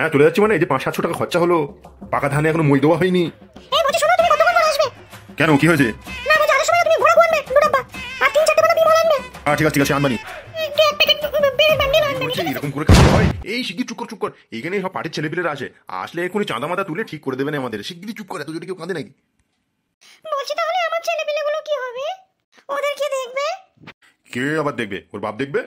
হ্যাঁ চলে যাচ্ছি, মানে এই যে 500-700 টাকা খরচা হলো, পাকা ধানে এখনো মই দেওয়া হয়নি। এই বলছি শোনো, তুমি কতক্ষণ পরে আসবে? কেন, কি হয়েছে? না বলছি আসার সময় তুমি ঘোড়া আনবে, দু ডাব্বা আর 3-4টে বানা বিমল আনবে। ঠিক আছে ঠিক আছে, আনবানি। একটু এক প্যাকেট বেরের বান্ডিল আনবে। বলছি এরকম করে কাজ হয়? এই শিগগির চুপ কর চুপ কর, এইখানে সব পার্টির ছেলেপিলেরা আসে, আসলে এখনই চাঁদা মাদা তুলে ঠিক করে দেবেন আমাদের। শিগগিরই চুপ করে, এত যদি কেউ কাঁদে নাকি? বলছি তাহলে আমার ছেলেপিলেগুলো কি হবে? ওদের কে দেখবে? কে আবার দেখবে? ওর বাপ দেখবে।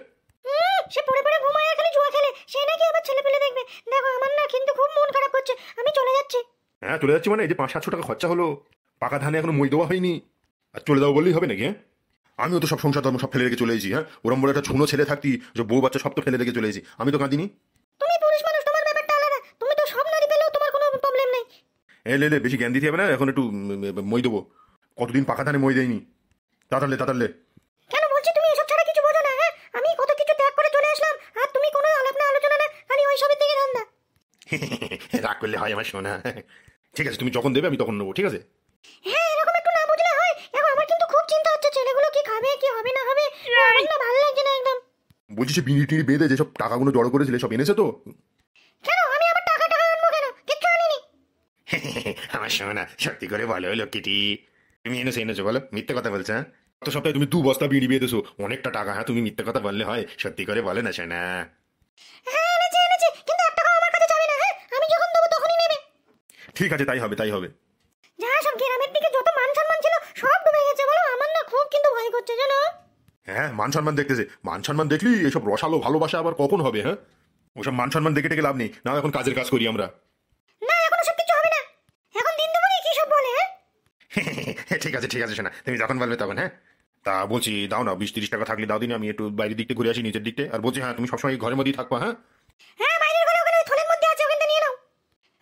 সে পড়ে পড়ে ঘুমায় আর খালি জুয়া খেলে, সে নাকি আবার ছেলেপিলে দেখবে? দেখো আমার না কিন্তু খুব মন খারাপ করছে, আমি চলে যাচ্ছি। হ্যাঁ চলে যাচ্ছি, মানে এই যে 500-700 টাকা খরচা হলো, পাকা ধানে এখনো মই দেওয়া হয়নি, আর চলে যাবো বললেই হবে নাকি? হ্যাঁ আমিও তো সব সংসার ধর্ম সব ফেলে রেখে চলে এসেছি। হ্যাঁ ওরম বলে একটা ছুনো ছেলে থাকতি, যে বউ বাচ্চা সব তো ফেলে রেখে চলে এসেছি, আমি তো কাঁদিনি। তুমি পুরুষ মানুষ, তোমার ব্যাপারটা আলাদা, তুমি তো সব নারী পেলেও তোমার কোনো প্রবলেম নেই। লে বেশি জ্ঞান দিতে হবে না, এখন একটু মই দেবো। কতদিন পাকা ধানে মই দেয়নি, তাড়াতাড়ি। কেন বলছি তুমি এসব ছাড়া কিছু বোঝো না? হ্যাঁ আমি কত কিছু ত্যাগ করে চলে আসলাম, আর তুমি কোনো আলাপ না আলোচনা না, খালি ওই সবের দিকে ধান্দা। রাগ করলে হয় আমার সোনা। ঠিক আছে, তুমি যখন দেবে আমি তখন নেবো, ঠিক আছে? হ্যাঁ এরকম একটু না বুঝলে হয়। এখন আমার কিন্তু খুব চিন্তা হচ্ছে, ছেলেগুলো কি খাবে কি হবে না হবে, আমার না ভালো লাগছে না একদম। বলছি সে বিড়ি টিড়ি বেঁধে যেসব টাকাগুলো জড়ো করেছিলে সব এনেছে তো? কেন আমি আবার টাকা টাকা আনবো কেন? কিচ্ছু আনিনি। আমার সোনা সত্যি করে বলো লক্ষ্মীটি, তুমি এনেছো বলো? মিথ্যে কথা বলছো? হ্যাঁ গত সপ্তাহে তুমি 2 বস্তা বিড়ি বেঁধেছো, অনেকটা টাকা। হ্যাঁ তুমি মিথ্যে কথা বললে হয়? সত্যি করে বলে না সোনা। হ্যাঁ এনেছি, কিন্তু 1 টাকাও আমার কাছে যাবে না। হ্যাঁ আমি যখন দেবো তখনই নেবে। ঠিক আছে, তাই হবে। যা সব গ্রামের দিকে যত মান সম্মান ছিল সব ডুবে গেছে বলো, আমার না খুব কিন্তু ভয় করছে জানো। হ্যাঁ মান সম্মান দেখতেছে, মান সম্মান দেখলি এসব রসালো ভালোবাসা আবার কখন হবে? হ্যাঁ ওসব মান সম্মান দেখে টেকে লাভ নেই, না এখন কাজের কাজ করি আমরা। না এখন সব কিছু হবে না, এখন দিন দেবো কি সব বলে? হ্যাঁ ঠিক আছে শোনা, তুমি যখন বলবে তখন। হ্যাঁ তা বলছি দাও না, 20-30 টাকা থাকলে দাও দিন, আমি একটু বাইরের দিকটা ঘুরে আসি, নিচের দিকটা। আর বলছি হ্যাঁ তুমি সবসময় ঘরের মধ্যেই থাকবা। হ্যাঁ হ্যাঁ বাইরের ঘরে ওখানে থলের মধ্যে আছে, ওখানে নিয়ে নাও।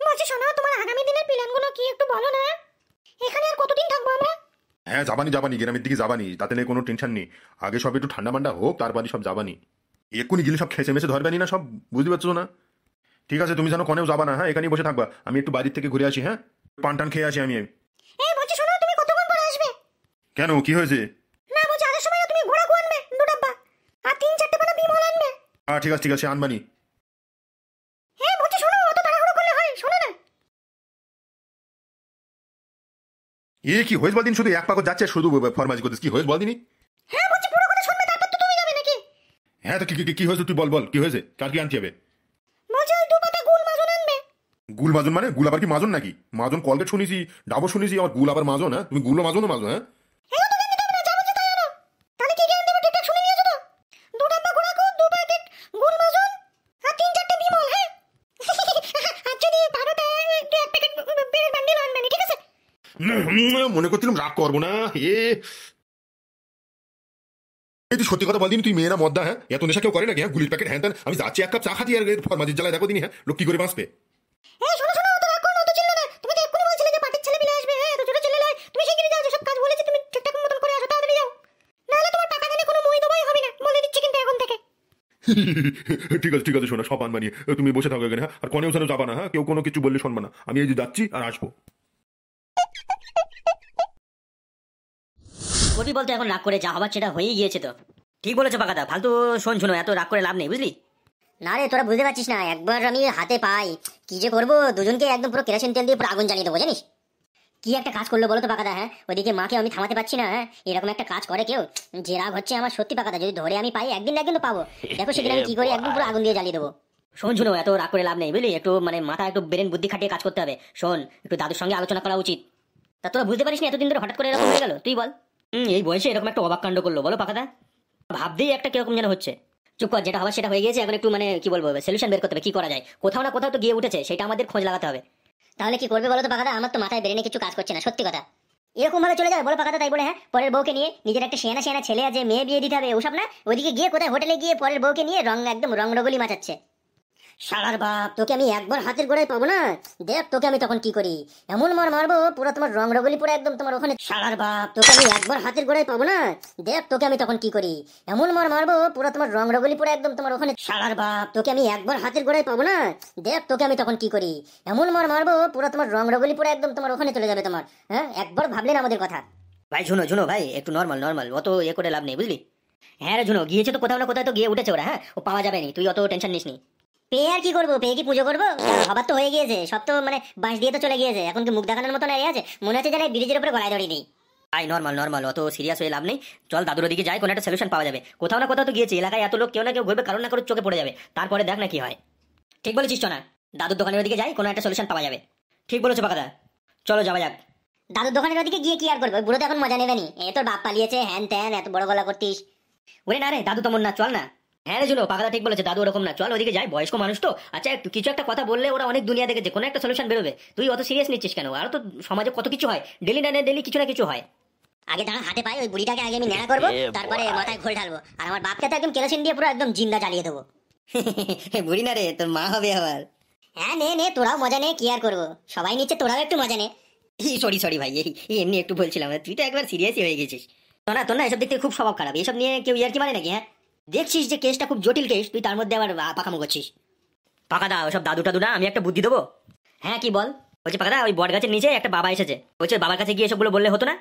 বলছি শোনো, তোমার আগামী দিনের প্ল্যানগুলো কি একটু বলো না? এখানে আর কতদিন থাকবো আমরা? হ্যাঁ যাবানি, গ্রামের দিকে যাবানি, তাতে নিয়ে কোনো টেনশন নেই। আগে সব একটু ঠান্ডা মান্ডা হোক, তারপরে সব যাবানি। এক্ষুনি গেলে সব খেসে মেসে ধরবানি না সব, বুঝতে পারছো না? ঠিক আছে তুমি যেন কনেও যাবা না। হ্যাঁ এখানেই বসে থাকবা, আমি একটু বাড়ির থেকে ঘুরে আসি। হ্যাঁ পান টান খেয়ে আসি আমি। এই বলছি শোনো, তুমি কতক্ষণ পরে আসবে? কেন, কি হয়েছে? না বলছি আসার সময় তুমি ঘোড়া আনবে, 2 ডাব্বা আর 3-4টে বানা বিমল আনবে। ঠিক আছে আনবানি। হ্যাঁ বলছি শোনো, অত তাড়াহুড়ো করলে হয়? শোনো না। কি হয়েছে বলদিন? শুধু এক পাকড় যাচ্ছে, শুধু ফরমাইজ করছিস, কি হয়েছে বলদিনি? হ্যাঁ বলছি পুরো কথা শুনবে, তারপর তো তুমি যাবে নাকি? হ্যাঁ তো কি হয়েছে তুই বল কি হয়েছে? কার কি আনতে হবে? বলছি ওই 2 পাতা গুল মাজুন আনবে। গুল মাজুন মানে? গুল আবার কি মাজুন নাকি? মাজুন কলগেট শুনেছি, ডাবর শুনেছি, আবার গুল আবার মাজুন? হ্যাঁ তুমি গুলো মাজুন মাজো? হ্যাঁ হ্যাঁ তো জানি না, যা বলছি তাই আনো। তাহলে কি জ্ঞান দেবো ঠিকঠাক শুনে নিয়েছো তো? 2 ডাব্বা ঘোড়া 2 প্যাকেট গুল মাজুন আর 3-4টে বিমল। হ্যাঁ আর যদি পারো তাহলে একটু 1 প্যাকেট বেরের বান্ডিল আনবে, ঠিক আছে? মনে করছিলাম রাগ করবো না। এই তুই সত্যি কথা বলদিনি, তুই মেয়ে না মদ্দা? হ্যাঁ এত নেশা কেউ করে নাকি? হ্যাঁ গুলির প্যাকেট হ্যাঁ আমি যাচ্ছি 1 কাপ চা খাতি, আর ফরমাজির জ্বালায় দেখো দিনি। হ্যাঁ লোক কি করে বাঁচবে? এই শোনো অত রাগ করো না, অত চিল্লো না। তুমি তো এক্ষুনি বলছিলে যে পার্টির ছেলে মিলে আসবে। হ্যাঁ এত ছোট ছেলে নয়, তুমি শিগগিরই যাও, যেসব কাজ বলেছি তুমি ঠিকঠাক মতন করে আসো, তাড়াতাড়ি যাও। নাহলে তোমার টাকা দিলে কোনো মই দেওয়াই হবে না, বলে দিচ্ছি কিন্তু এখন থেকে। ঠিক আছে শোনা, সব আনবানি, তুমি বসে থাকো এখানে। হ্যাঁ আর কনেও যেন যাবা না। হ্যাঁ কেউ কোনো কিছু বললে শুনবা না, আমি এই যে যাচ্ছি আর আসবো। করবি বলতে এখন রাগ করে যা হবার সেটা হয়েই গিয়েছে তো। ঠিক বলেছো পাকাদা, ফালতু শোনো, এত রাগ করে লাভ নেই, বুঝলি? না রে তোরা বুঝতে পারছিস না, একবার আমি হাতে পাই কি যে করবো, দুজনকে একদম পুরো কেরোসিন তেল দিয়ে পুরো আগুন জ্বালিয়ে দেবো জানিস। কি একটা কাজ করলো বলো তো পাকাদা? হ্যাঁ ওইদিকে মাকে আমি থামাতে পারছি না। হ্যাঁ এরকম একটা কাজ করে কেউ? যে রাগ হচ্ছে আমার সত্যি পাকাদা, যদি ধরে আমি পাই একদিন না একদিন তো পাবো। দেখো সেদিন আমি কি করি, একদম পুরো আগুন দিয়ে জ্বালিয়ে দেবো। শোনো, এত রাগ করে লাভ নেই, বুঝলি? একটু মানে মাথা একটু ব্রেন বুদ্ধি খাটিয়ে কাজ করতে হবে। শোন, একটু দাদুর সঙ্গে আলোচনা করা উচিত। তা তোরা বুঝতে পারিস না এতদিন ধরে হঠাৎ করে এরকম হয়ে গেল? তুই বল, এই বয়সে এরকম একটা অবাক কাণ্ড করলো বলো পাকাদা? ভাবতেই একটা কিরকম যেন হচ্ছে। চুপ কর, যেটা হওয়ার সেটা হয়ে গেছে, এখন একটু মানে কি বলবো, সলিউশন বের করতে হবে, কি করা যায়। কোথাও না কোথাও তো গিয়ে উঠেছে, সেটা আমাদের খোঁজ লাগাতে হবে। তাহলে কি করবে বলো তো পাকাদা? আমার তো মাথায় ব্রেনে কিছু কাজ করছে না, সত্যি কথা। এরকম ভাবে চলে যাবে বলো পাকাদা? তাই বলে হ্যাঁ পরের বউকে নিয়ে, নিজের একটা সেনা ছেলে আছে, মেয়ে বিয়ে দিতে হবে, ওসব না। ওইদিকে গিয়ে কোথায় হোটেলে গিয়ে পরের বউকে নিয়ে একদম রঙ্গলি মাচাচ্ছে। শালার বাপ, তোকে আমি একবার হাতের গোড়ায় পাবো না, দেখ তোকে আমি তখন কি করি। এমন মারবো পুরো তোমার রঙ্গলি পুরো একদম তোমার ওখানে। শালার বাপ, তোকে আমি একবার হাতের গোড়ায় পাবো না, দেখ তোকে আমি তখন কি করি। এমন মারবো পুরো তোমার রঙ্গলি পুরো একদম তোমার ওখানে। শালার বাপ, তোকে আমি একবার হাতের গোড়ায় পাবো না, দেখ তোকে আমি তখন কি করি। এমন মারবো পুরো তোমার রঙ্গলি পুরো একদম তোমার ওখানে চলে যাবে তোমার। হ্যাঁ একবার ভাবলেন আমাদের কথা? ভাই শুনো ভাই, একটু নর্মাল, অত করে লাভ নেই, বুঝলি? হ্যাঁ রে গিয়েছে তো কোথাও না কোথাও তো গিয়ে উঠেছে ওরা। হ্যাঁ ও পাওয়া যাবে নি, তুই অত টেনশন নিস নি। পেয়ে আর কি করবো, পেয়ে কি পুজো করবো? হবার তো হয়ে গিয়েছে, সব তো মানে বাঁশ দিয়ে তো চলে গিয়েছে, এখন কি মুখ দেখানোর মতো না আছে? মনে হচ্ছে যেন ব্রিজের উপরে গলায় দড়ি দিই। ভাই নর্মাল নর্মাল, অত সিরিয়াস হয়ে লাভ নেই। চল দাদুর ওদিকে যাই, কোনো একটা সলিউশন পাওয়া যাবে। কোথাও না কোথাও তো গিয়েছে, এলাকায় এত লোক কেউ না কেউ ঘুরবে, কারণ না কারোর চোখে পড়ে যাবে, তারপরে দেখ না কি হয়। ঠিক বলেছিস না, দাদুর দোকানের ওদিকে যাই, কোনো একটা সলিউশন পাওয়া যাবে। ঠিক বলেছো পাকাদা, চলো যাওয়া যাক। দাদুর দোকানের ওদিকে গিয়ে কি আর করবো? ওই বুড়ো তো এখন মজা নেবে নি। তোর বাপ পালিয়েছে, হ্যান ত্যান, এত বড় গলা করতিস। ওরে না রে, দাদু তেমন না, চল না। হ্যাঁ রে জুলো, পাকাদা ঠিক বলেছে, দাদু ওরকম না, চল ওদিকে যাই, বয়স্ক মানুষ তো। আচ্ছা একটু কিছু একটা কথা বললে ওরা অনেক দুনিয়া দেখেছে, কোনো একটা সলিউশন বেরোবে। তুই অত সিরিয়াস নিচ্ছিস কেন? আর তো সমাজে কত কিছু হয়, ডেলি না ডেলি কিছু না কিছু হয়। আগে দাঁড়া, হাতে পাই ওই বুড়িটাকে আগে আমি ন্যাড়া করবো, তারপরে মাথায় ঘোল ঢালবো, আর আমার বাপকে তো একদম কেরোসিন দিয়ে পুরো একদম জিন্দা জ্বালিয়ে দেবো। বুড়ি না রে, তোর মা হবে আবার। হ্যাঁ নে নে, তোরাও মজা নে, কি আর করবো, সবাই নিচ্ছে, তোরাও একটু মজা নে। সরি সরি ভাই, এই এমনি একটু বলছিলাম, তুই তো একবার সিরিয়াসই হয়ে গেছিস। তোর না এসব দিক থেকে খুব স্বভাব খারাপ, এসব নিয়ে কেউ ইয়ার্কি মানে নাকি? হ্যাঁ দেখছিস যে কেসটা খুব জটিল কেস, তুই তার মধ্যে আবার পাকামো করছিস। পাকাদা ওসব দাদু টাদু না, আমি একটা বুদ্ধি দেবো। হ্যাঁ কি বল? বলছে পাকাদা, ওই বট গাছের নিচে একটা বাবা এসেছে, বলছে বাবার কাছে গিয়ে এসবগুলো বললে হতো না?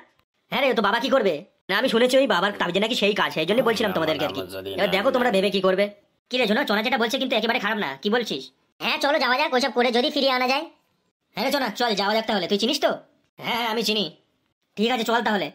হ্যাঁ রে, তো বাবা কি করবে? না আমি শুনেছি ওই বাবার কাজে নাকি সেই কাজ, সেই জন্য বলছিলাম তোমাদেরকে আর কি। এবার দেখো তোমরা ভেবে কি করবে। কি রে শোনা, চনা যেটা বলছে কিন্তু একেবারে খারাপ না, কি বলছিস? হ্যাঁ চলো যাওয়া যাক, ওইসব করে যদি ফিরিয়ে আনা যায়। হ্যাঁ রে চনা, চল যাওয়া যাক তাহলে। তুই চিনিস তো? হ্যাঁ আমি চিনি। ঠিক আছে চল তাহলে।